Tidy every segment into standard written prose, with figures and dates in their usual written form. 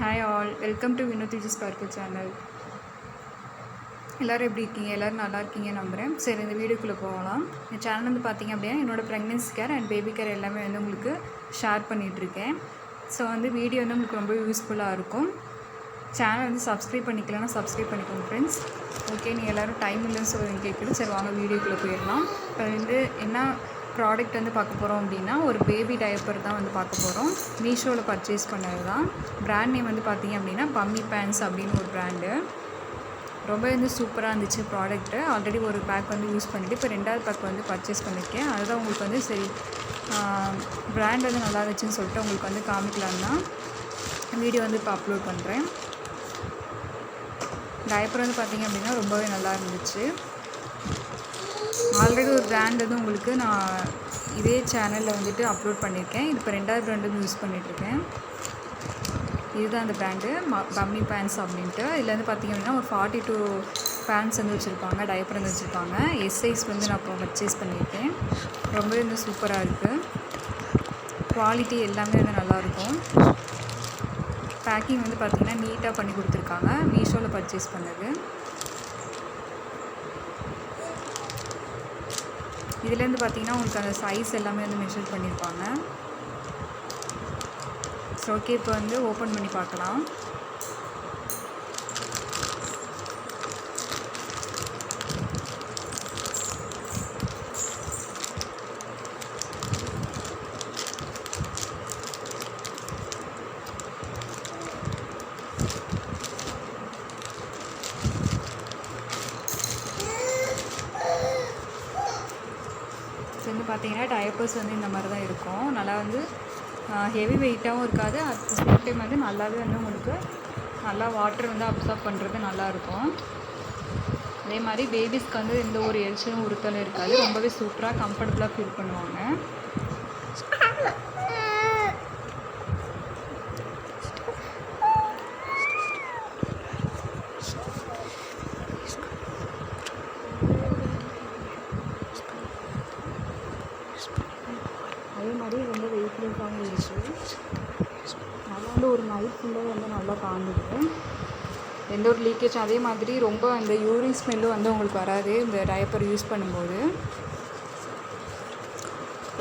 Hi all, welcome to Vinothiji sparkle channel. எல்லோரும் எப்படி இருக்கீங்க? எல்லோரும் நல்லா இருக்கீங்க நம்புகிறேன். சரி, இந்த வீடியோக்குள்ளே போகலாம். இந்த சேனல் வந்து பார்த்திங்க அப்படின்னா என்னோடய pregnancy care and baby care எல்லாமே வந்து உங்களுக்கு ஷேர் பண்ணிகிட்ருக்கேன். ஸோ வந்து வீடியோ வந்து உங்களுக்கு ரொம்ப யூஸ்ஃபுல்லாக இருக்கும். சேனல் வந்து சப்ஸ்கிரைப் பண்ணிக்கலன்னா சப்ஸ்கிரைப் பண்ணிக்கோங்க ஃப்ரெண்ட்ஸ். ஓகே, நீங்கள் எல்லோரும் டைம் இல்லைன்னு சொல்லி கேட்குது. சரி, வாங்க வீடியோக்குள்ளே போயிடலாம். இப்போ வந்து என்ன ப்ராடக்ட் வந்து பார்க்க போகிறோம் அப்படின்னா, ஒரு பேபி டயப்பர் தான் வந்து பார்க்க போகிறோம். மீஷோவில் பர்ச்சேஸ் பண்ணது தான். ப்ராண்ட் நேம் வந்து பார்த்திங்க அப்படின்னா பம்மி பேண்ட்ஸ் அப்படின்னு ஒரு ப்ராண்டு. ரொம்ப வந்து சூப்பராக இருந்துச்சு ப்ராடக்ட்டு. ஆல்ரெடி ஒரு பேக் வந்து யூஸ் பண்ணிவிட்டு இப்போ 2வது பேக் வந்து பர்ச்சேஸ் பண்ணியிருக்கேன். அதுதான் உங்களுக்கு வந்து சரி ப்ராண்ட் வந்து நல்லா இருந்துச்சுன்னு சொல்லிட்டு உங்களுக்கு வந்து காமிக்கலான்னா வீடியோ வந்து இப்போ அப்லோட் பண்ணுறேன். டயப்பர் வந்து பார்த்திங்க அப்படின்னா ரொம்பவே நல்லா இருந்துச்சு. ஆல்ரெடி ஒரு ப்ராண்ட் வந்து உங்களுக்கு நான் இதே சேனலில் வந்துட்டு அப்லோட் பண்ணியிருக்கேன். இது இப்போ 2வது ப்ராண்ட் வந்து யூஸ் பண்ணிகிட்ருக்கேன். இதுதான் அந்த ப்ராண்டு பம்மி பேண்ட்ஸ் அப்படின்ட்டு. இதில் வந்து பார்த்திங்க அப்படின்னா ஒரு 42 பேண்ட்ஸ் வந்து வச்சுருப்பாங்க, டயப்பர் வந்து வச்சுருப்பாங்க. எஸ் சைஸ் வந்து நான் இப்போ பர்ச்சேஸ் பண்ணியிருக்கேன். ரொம்பவே வந்து சூப்பராக இருக்குது. குவாலிட்டி எல்லாமே வந்து நல்லாயிருக்கும். பேக்கிங் வந்து பார்த்திங்கன்னா நீட்டாக பண்ணி கொடுத்துருக்காங்க. மீஷோவில் பர்ச்சேஸ் பண்ணது. இதுலேருந்து பார்த்திங்கன்னா உங்களுக்கு அந்த சைஸ் எல்லாமே வந்து மெஷர் பண்ணியிருப்பாங்க. ஸோ ஓகே, இப்போ வந்து ஓப்பன் பண்ணி பார்க்கலாம். வந்து பார்த்திங்கன்னா டயப்பர்ஸ் வந்து இந்த மாதிரி தான் இருக்கும். நல்லா வந்து ஹெவி வெயிட்டாகவும் இருக்காது. அட் த சேம் டைம் வந்து நல்லாவே வந்து உங்களுக்கு நல்லா வாட்டர் வந்து அப்சார்ப் பண்ணுறது நல்லாயிருக்கும். அதே மாதிரி பேபிஸ்க்கு வந்து எந்த ஒரு எரிச்சலும் உறுத்தலும் இருக்காது. ரொம்பவே சூப்பராக கம்ஃபர்டபுளாக ஃபீல் பண்ணுவாங்க. அதே மாதிரி ரொம்ப வெயிட்லெஸ்ஸாகவும் இருக்குது. நல்லா வந்து ஒரு நைட் ஃபுல்லாக வந்து நல்லா தாங்குது. எந்த ஒரு லீக்கேஜ், அதே மாதிரி ரொம்ப அந்த யூரின் ஸ்மெல்லும் வந்து உங்களுக்கு வராது இந்த டயப்பர் யூஸ் பண்ணும்போது.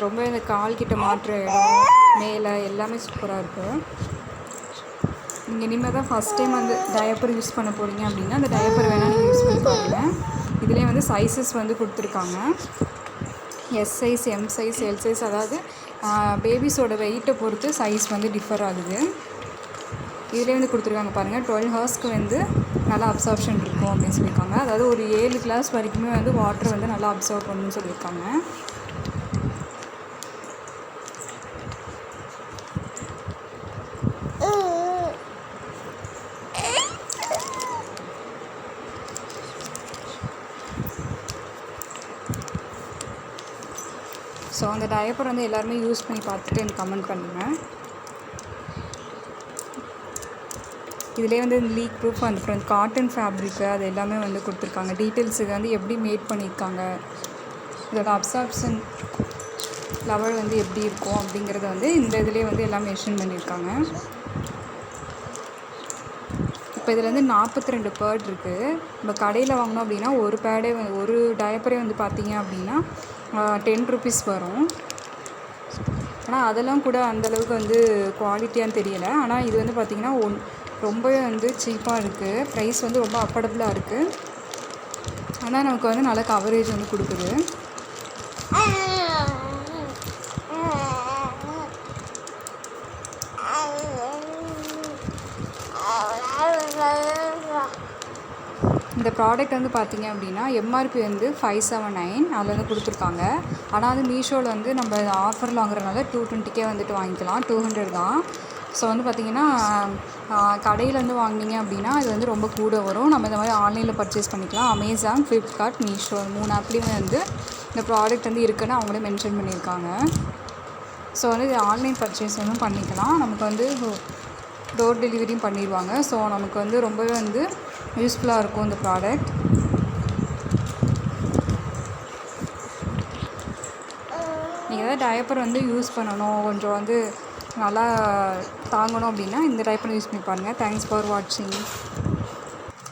ரொம்ப இந்த கால் கிட்ட மாற்ற இடம் மேலே எல்லாமே சூப்பராக இருக்குது. நீங்கள் இனிமேல் தான் ஃபஸ்ட் டைம் வந்து டயப்பர் யூஸ் பண்ண போகிறீங்க அப்படின்னா அந்த டயப்பர் வேணால் நீங்கள் யூஸ் பண்ணி பாருங்கள். இதிலே வந்து சைஸஸ் வந்து கொடுத்துருக்காங்க. S size, M size, L size, அதாவது பேபிஸோட வெயிட்டை பொறுத்து சைஸ் வந்து டிஃபர் ஆகுது. இதிலே வந்து கொடுத்துருக்காங்க பாருங்கள். 12 ஹவர்ஸ்க்கு வந்து நல்லா அப்சார்ப்ஷன் இருக்கும் அப்படின்னு சொல்லியிருக்காங்க. அதாவது ஒரு 7 கிளாஸ் வரைக்குமே வந்து வாட்டர் வந்து நல்லா அப்சார்ப் பண்ணணும்னு சொல்லியிருக்காங்க. ஸோ அந்த டயப்பர் வந்து எல்லாருமே யூஸ் பண்ணி பார்த்துட்டு எனக்கு கமெண்ட் பண்ணுங்கள். இதிலே வந்து லீக் ப்ரூஃப், அப்புறம் காட்டன் ஃபேப்ரிக்கு அது எல்லாமே வந்து கொடுத்துருக்காங்க. டீட்டெயில்ஸுக்கு வந்து எப்படி மேட் பண்ணியிருக்காங்க, இதோட அப்சார்ப்ஷன் லெவல் வந்து எப்படி இருக்கும் அப்படிங்கிறத வந்து இந்த இதிலே வந்து எல்லாம் மென்ஷன் பண்ணியிருக்காங்க. இப்போ இதில் வந்து 42 பேட் இருக்குது. நம்ம கடையில் வாங்கினோம் அப்படின்னா ஒரு பேடே ஒரு டயப்பரே வந்து பார்த்திங்க அப்படின்னா 10 ருபீஸ் வரும். ஆனால் அதெல்லாம் கூட அந்தளவுக்கு வந்து குவாலிட்டியான்னு தெரியலை. ஆனால் இது வந்து பார்த்திங்கன்னா ரொம்பவே வந்து சீப்பாக இருக்குது. ப்ரைஸ் வந்து ரொம்ப அஃபோர்டபுளாக இருக்குது. ஆனால் நமக்கு வந்து நல்ல கவரேஜ் வந்து கொடுக்குது. இந்த ப்ராடக்ட் வந்து பார்த்திங்க அப்படின்னா எம்ஆர்பி வந்து 579 அதில் வந்து கொடுத்துருக்காங்க. ஆனால் வந்து மீஷோவில் வந்து நம்ம ஆஃபரில் வாங்குறதுனால 220 வந்துட்டு வாங்கிக்கலாம். 200 தான். ஸோ வந்து பார்த்திங்கன்னா கடையில் வந்து வாங்கினீங்க அப்படின்னா இது வந்து ரொம்ப கூட வரும். நம்ம இந்த மாதிரி ஆன்லைனில் பர்ச்சேஸ் பண்ணிக்கலாம். அமேசான், ஃப்ளிப்கார்ட், மீஷோ 3 ஆப்லேயுமே வந்து இந்த ப்ராடக்ட் வந்து இருக்குன்னு அவங்களே மென்ஷன் பண்ணியிருக்காங்க. ஸோ வந்து இது ஆன்லைன் பர்ச்சேஸ் வந்து பண்ணிக்கலாம். நமக்கு வந்து டோர் டெலிவரியும் பண்ணிடுவாங்க. ஸோ நமக்கு வந்து ரொம்பவே வந்து யூஸ்ஃபுல்லாக இருக்கும் இந்த ப்ராடக்ட். நீங்கள் ஏதாவது டயப்பர் வந்து யூஸ் பண்ணணும், கொஞ்சம் வந்து நல்லா தாங்கணும் அப்படின்னா இந்த டைப் பண்ணி யூஸ் பண்ணி பாருங்கள். தேங்க்ஸ் ஃபார் வாட்சிங்.